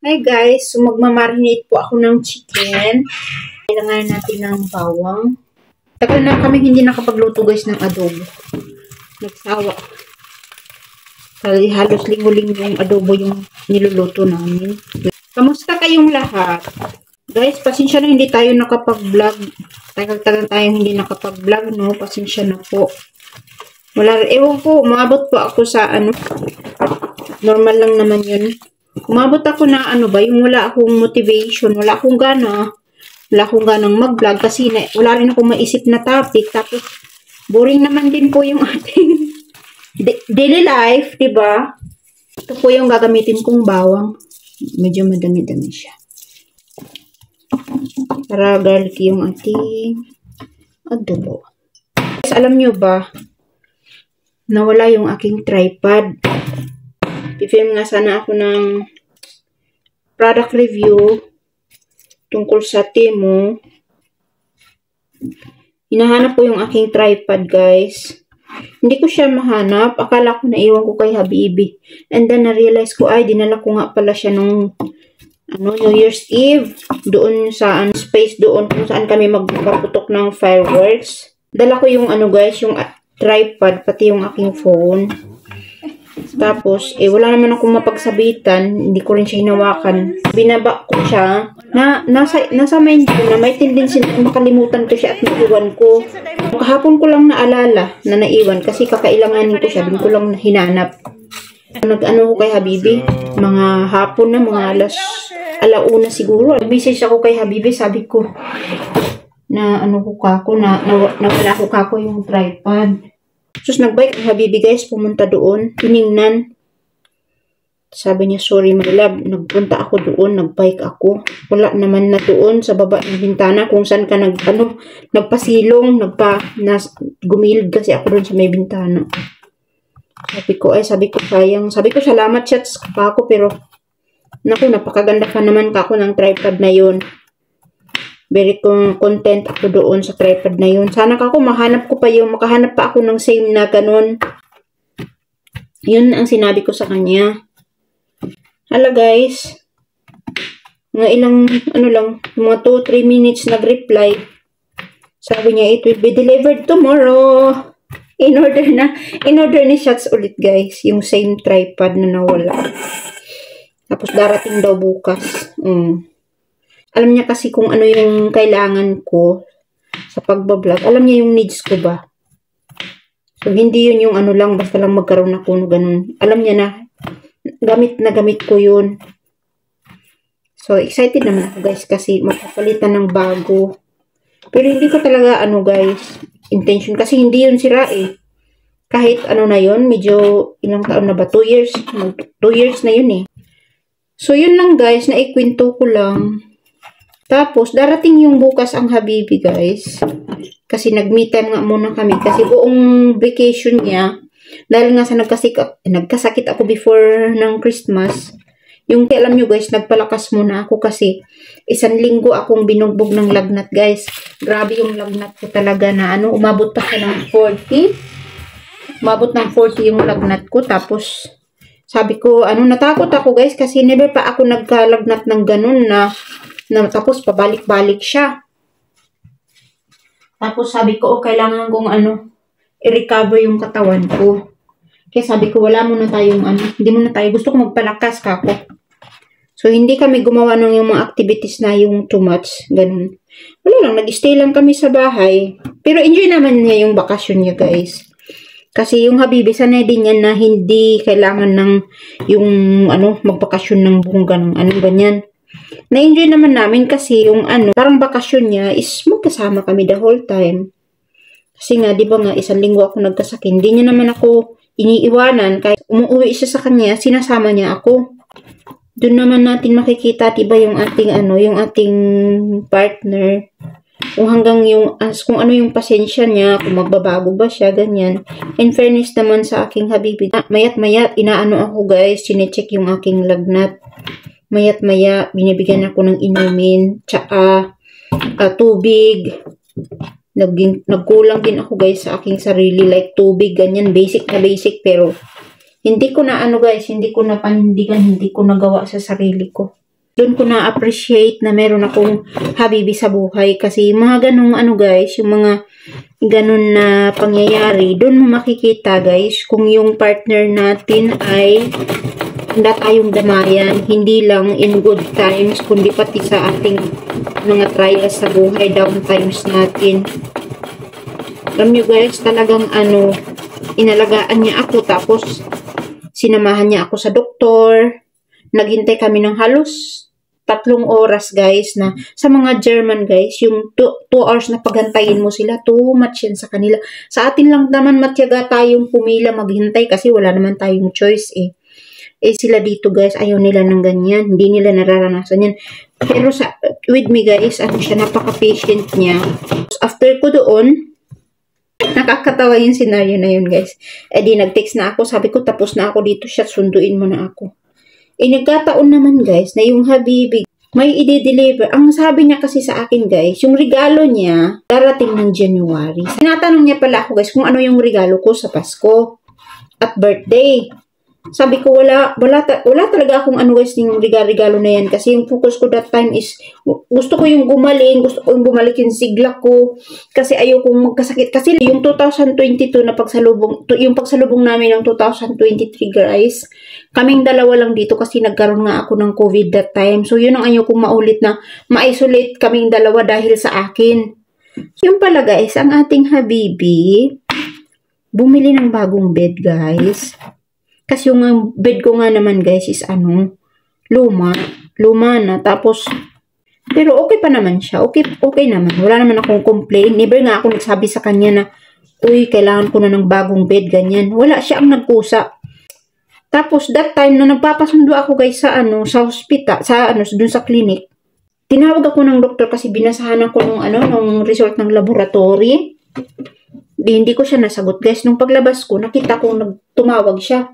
Hi guys, so magmamarinate po ako ng chicken. Kailangan natin ng bawang. Tagal na kami hindi nakapagluto guys ng adobo. Nagsawa. Halos linggo-linggo yung adobo yung niluluto namin. Kamusta kayong lahat? Guys, pasensya na hindi tayo nakapag-vlog. Tagal-tagal tayong hindi nakapag-vlog, no? Pasensya na po. Ewan ko, umabot po ako sa normal lang naman yun. Umabot ako na yung wala akong motivation, wala akong ganang mag-vlog kasi wala rin akong maisip na topic. Tapos, boring naman din po yung ating daily life, diba? Ito po yung gagamitin kong bawang. Medyo madami-dami siya. Para garlic yung ating adobo. Guys, alam nyo ba, nawala yung aking tripod. I-film nga sana ako ng product review tungkol sa Temu. Hinahanap ko yung aking tripod, guys. Hindi ko siya mahanap. Akala ko naiwan ko kay Habibi. And then, na-realize ko, dinala ko nga pala siya nung New Year's Eve. Doon sa space doon kung saan kami magpaputok ng fireworks. Dala ko yung guys, yung tripod, pati yung aking phone. Tapos, wala naman akong mapagsabitan. Hindi ko rin siya hinawakan. Binaba ko siya. Nasa mind ko na may tendency na makalimutan ko siya at naiwan ko. Kahapon ko lang naalala na naiwan kasi kakailanganin ko siya. Doon ko lang hinanap. Nag-ano ko kay Habibi. Mga hapon na, mga alauna siguro. Nag-message ako kay Habibi. Sabi ko na nawala ko kako yung tripod. Tapos nagbike ang Habibi guys, pumunta doon, tiningnan. Sabi niya, sorry my love, nagpunta ako doon, nagbike ako. Wala naman na doon sa baba ng bintana kung saan ka nagpasilong, gumilid kasi ako doon sa may bintana. Sabi ko sayang. Sabi ko salamat chats pa ako pero naku, napakaganda pa naman kako ng tripod na yun. Very content ako doon sa tripod na yun. Sana ako makahanap pa ako ng same na ganun. Yun ang sinabi ko sa kanya. Hala guys. Mga ilang, mga 2-3 minutes nag-reply. Sabi niya, it will be delivered tomorrow. In order ni shots ulit guys. Yung same tripod na nawala. Tapos darating daw bukas. Alam niya kasi kung ano yung kailangan ko sa pagbablog. Alam niya yung needs ko ba. So, hindi yun yung lang, basta lang magkaroon ako ng ganun. Alam niya na, gamit ko yun. So, excited naman ako guys kasi magpapalitan ng bago. Pero hindi ko talaga, guys, intention. Kasi hindi yun sira Kahit na yun, medyo ilang taon na ba? 2 years? 2 years na yun So, yun lang guys, naikwento ko lang. Tapos, darating yung bukas ang Habibi, guys. Kasi nag-me time nga muna kami. Kasi buong vacation niya, dahil nga sa nagkasakit ako before ng Christmas, alam nyo guys, nagpalakas muna ako kasi 1 linggo akong binugbog ng lagnat, guys. Grabe yung lagnat ko talaga na umabot pa siya ng 40. Umabot ng 40 yung lagnat ko. Tapos, sabi ko, natakot ako, guys, kasi never pa ako nagkalagnat ng ganun na tapos pabalik-balik siya. Tapos sabi ko, kailangan kong i-recover yung katawan ko. Kaya sabi ko, wala muna tayong hindi muna tayo, gusto ko magpalakas kako. So, hindi kami gumawa ng yung mga activities na yung too much, ganun. Wala lang, nag-stay lang kami sa bahay. Pero enjoy naman niya yung bakasyon niya, guys. Kasi yung Habibi, sanay din yan na hindi kailangan ng yung magbakasyon ng buong ganun, ganyan. Na-enjoy naman namin kasi yung parang bakasyon niya is magkasama kami the whole time. Kasi nga, di ba nga, 1 linggo ako nagkasakit. Hindi niya naman ako iniiwanan. Kahit umuwi siya sa kanya, sinasama niya ako. Doon naman natin makikita, diba, yung ating yung ating partner. Kung hanggang kung ano yung pasensya niya, kung magbabago ba siya, ganyan. In fairness naman sa aking Habibi, mayat-mayat, ako guys, chinecheck yung aking lagnat. Mayat-maya, binibigyan ako ng inumin, tsaka tubig. Nagkulang din ako guys sa aking sarili, like tubig, ganyan, basic na basic, pero hindi ko na guys, hindi ko na panindigan, hindi ko nagawa sa sarili ko. Doon ko na-appreciate na meron akong habibi sa buhay. Kasi mga ganong guys, yung mga ganon na pangyayari, doon mo makikita guys, kung yung partner natin ay handa tayong damayan, hindi lang in good times, kundi pati sa ating mga trials sa buhay, down times natin. Alam nyo guys, talagang inalagaan niya ako, tapos sinamahan niya ako sa doktor. Naghintay kami ng halos 3 oras guys, na sa mga German guys, yung 2 hours na paghantayin mo sila, too much yan sa kanila. Sa atin lang naman matyaga tayong pumila maghintay kasi wala naman tayong choice eh. Sila dito guys, ayaw nila ng ganyan, hindi nila nararanasan yan. Pero with me guys, siya, napaka-patient niya. After ko doon, nakakatawa yung scenario na yun guys. Di nag-text na ako, sabi ko tapos na ako dito, siya sunduin mo na ako. Nagkataon naman guys na yung habibi may i-deliver. Ang sabi niya kasi sa akin guys, yung regalo niya darating ng January. Tinatanong niya pala ako guys kung ano yung regalo ko sa Pasko at birthday. Sabi ko wala talaga akong guys yung regalo na yan, kasi yung focus ko that time is gusto ko yung gumaling, gusto ko yung bumalik yung sigla ko, kasi ayaw kong magkasakit. Kasi yung 2022 na yung pagsalubong namin ng 2023 guys, kaming dalawa lang dito kasi nagkaroon nga ako ng COVID that time. So yun ang ayaw kong maulit, na ma-isolate kaming dalawa dahil sa akin. Yung pala guys, ang ating habibi bumili ng bagong bed guys. Kasi yung bed ko nga naman guys is luma na. Tapos, pero okay pa naman siya. Okay naman. Wala naman akong complain. Never nga ako nagsabi sa kanya na, uy, kailangan ko na ng bagong bed, ganyan. Wala, siya ang nagkusa. Tapos, that time na nagpapasundo ako guys sa hospital, dun sa clinic. Tinawag ako ng doktor kasi binasahan ako nung result ng laboratory. Hindi ko siya nasagot guys. Nung paglabas ko, nakita kong tumawag siya.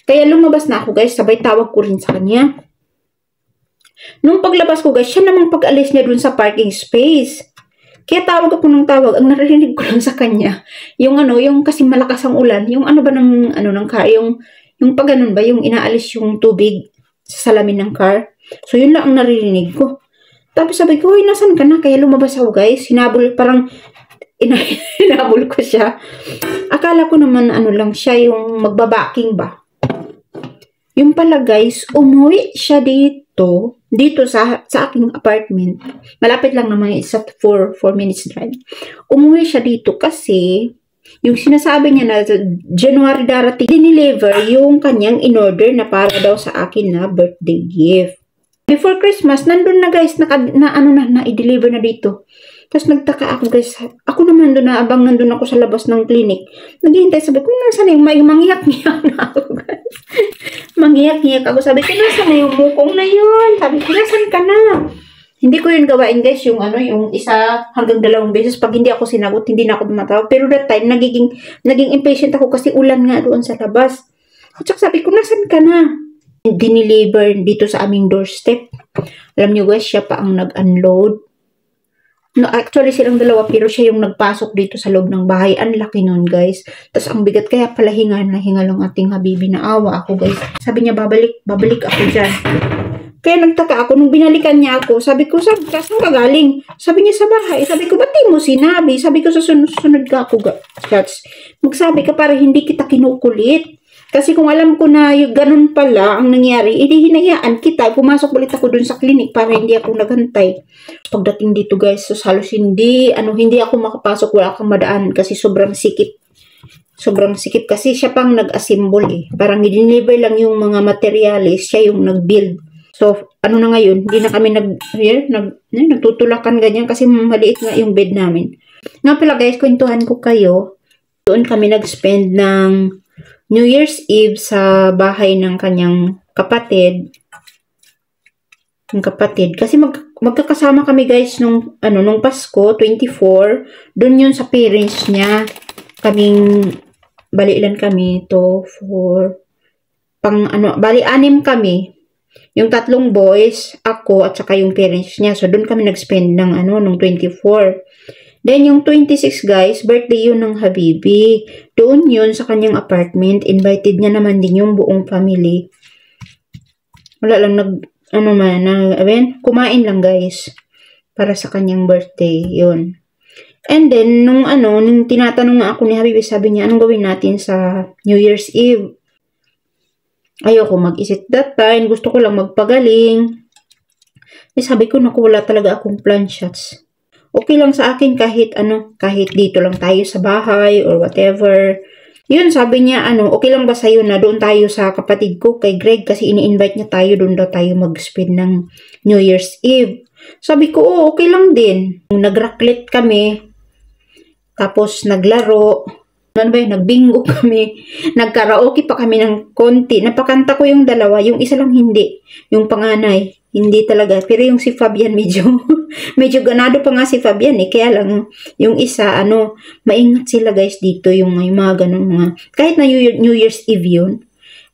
Kaya lumabas na ako guys, sabay tawag ko rin sa kanya. Nung paglabas ko guys, siya namang pag-alis niya dun sa parking space. Kaya tawag ako ng tawag, ang narinig ko lang sa kanya, yung kasi malakas ang ulan, yung ba ng car, yung pag ganun ba, yung inaalis yung tubig sa salamin ng car. So yun lang ang naririnig ko. Tapos sabi ko, uy, nasan ka na? Kaya lumabas ako guys, hinabol ko siya. Akala ko naman lang siya, yung magbabaking ba. Yung pala guys, umuwi siya dito sa aking apartment. Malapit lang naman, isa 4 minutes drive. Umuwi siya dito kasi yung sinasabi niya na January darating, dineliver yung kanyang in-order na para daw sa akin na birthday gift. Before Christmas, nandun na guys, na-i-deliver na dito. Tapos nagtaka ako guys, ako naman doon na, abang nandun ako sa labas ng clinic, naghihintay, sabi ko, nasa na yung manghiyak-ngiyak na ako guys. Manghiyak-ngiyak ako, sabi ko, nasa na yung mukong na yun? Sabi ko, nasan ka na? Hindi ko yun gawain guys, yung isa hanggang 2 beses. Pag hindi ako sinagot, hindi na ako tumatawag. Pero that time, naging impatient ako kasi ulan nga doon sa labas. At saka sabi ko, nasan ka na? Dineliver dito sa aming doorstep. Alam nyo guys, siya pa ang nag-unload. No, actually silang dalawa, pero siya yung nagpasok dito sa loob ng bahay. Ang laki nun guys. Tapos ang bigat, kaya pala hinga lang ating habibi, na awa ako guys. Sabi niya, babalik ako dyan. Kaya nagtaka ako, nung binalikan niya ako, sabi ko, saan ka galing? Sabi niya, sa bahay. Sabi ko, ba't di mo sinabi? Sabi ko, sa sunod ka ako, guys. Magsabi ka para hindi kita kinukulit. Kasi kung alam ko na yung ganun pala ang nangyari, hinayaan kita. Pumasok ulit ako dun sa clinic para hindi ako naghantay. Pagdating dito guys, so halos hindi ako makapasok, wala akong madaan kasi sobrang sikip. Sobrang sikip kasi siya pang nag-assemble eh. Parang i-deliver lang yung mga materials, siya yung nag-build. So, na ngayon, hindi na kami nagtutulakan ganyan kasi maliit nga yung bed namin. Nga pala guys, kwentuhan ko kayo. Doon kami nag-spend ng New Year's Eve sa bahay ng kanyang kapatid. Kasi magkakasama kami guys nung Pasko, 24. Doon yun sa parents niya. Bali ilan kami to, 4. Bali 6 kami. Yung 3 boys, ako, at saka yung parents niya. So doon kami nag-spend ng nung 24. Then, yung 26 guys, birthday yun ng habibi. Doon yun sa kanyang apartment. Invited niya naman din yung buong family. Wala lang, ano man, kumain lang guys. Para sa kanyang birthday, yun. And then, nung tinatanong nga ako ni Habibi, sabi niya, anong gawin natin sa New Year's Eve? Ayoko mag-isip that time. Gusto ko lang magpagaling. Eh, sabi ko, naku, wala talaga akong plan shots. Okay lang sa akin kahit kahit dito lang tayo sa bahay or whatever. Yun, sabi niya, okay lang ba sa'yo na doon tayo sa kapatid ko, kay Greg, kasi ini-invite niya tayo, doon daw tayo mag-spend ng New Year's Eve. Sabi ko, okay lang din. Nag-raclette kami. Tapos naglaro, nagbingo kami, nagkaraoke pa kami ng konti. Napakanta ko yung dalawa, yung isa lang hindi, yung panganay, hindi talaga. Pero yung si Fabian medyo ganado pa nga si Fabian kaya lang yung isa, maingat sila guys dito, yung mga ganun mga, kahit na New Year's Eve yun.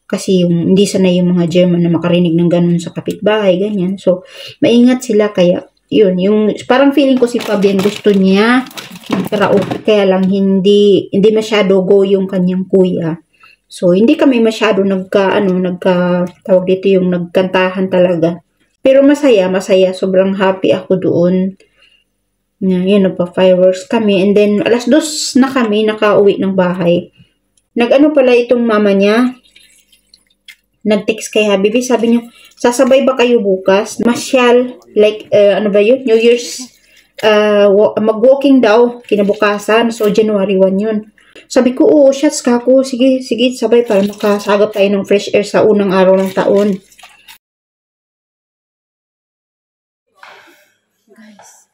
Kasi hindi sanay yung mga German na makarinig ng ganun sa kapitbahay, ganyan. So, maingat sila kaya, yun, yung parang feeling ko si Fabian gusto niya karaoke, kaya lang hindi masyado go yung kanyang kuya. So, hindi kami masyado tawag dito yung nagkantahan talaga. Pero masaya, sobrang happy ako doon. Yun, nagpa-fireworks kami. And then, 2:00 na kami nakauwi ng bahay. Pala itong mama niya, nag-text kay Habibi, sabi niyo, sasabay ba kayo bukas? Masyal, like, New Year's, mag-walking daw, kinabukasan. So, January 1 yun. Sabi ko, oo, shots ka ako. Sige, sabay para makasagap tayo ng fresh air sa unang araw ng taon. Guys,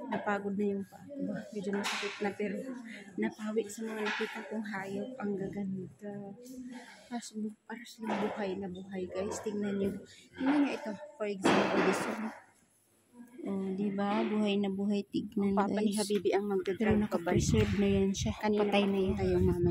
napagod na yung paa. Medyo masakit na, pero napawi sa mga nakita kong hayop. Ang gaganda. Para silang buhay na buhay, guys. Tingnan nyo ito. For example, this one. Oh, diba? Buhay na buhay. Tignan, guys. Papa ni Habibi ang magdadrive. Pero naka-preserve na yan siya. Patay na yan. Ayaw mama.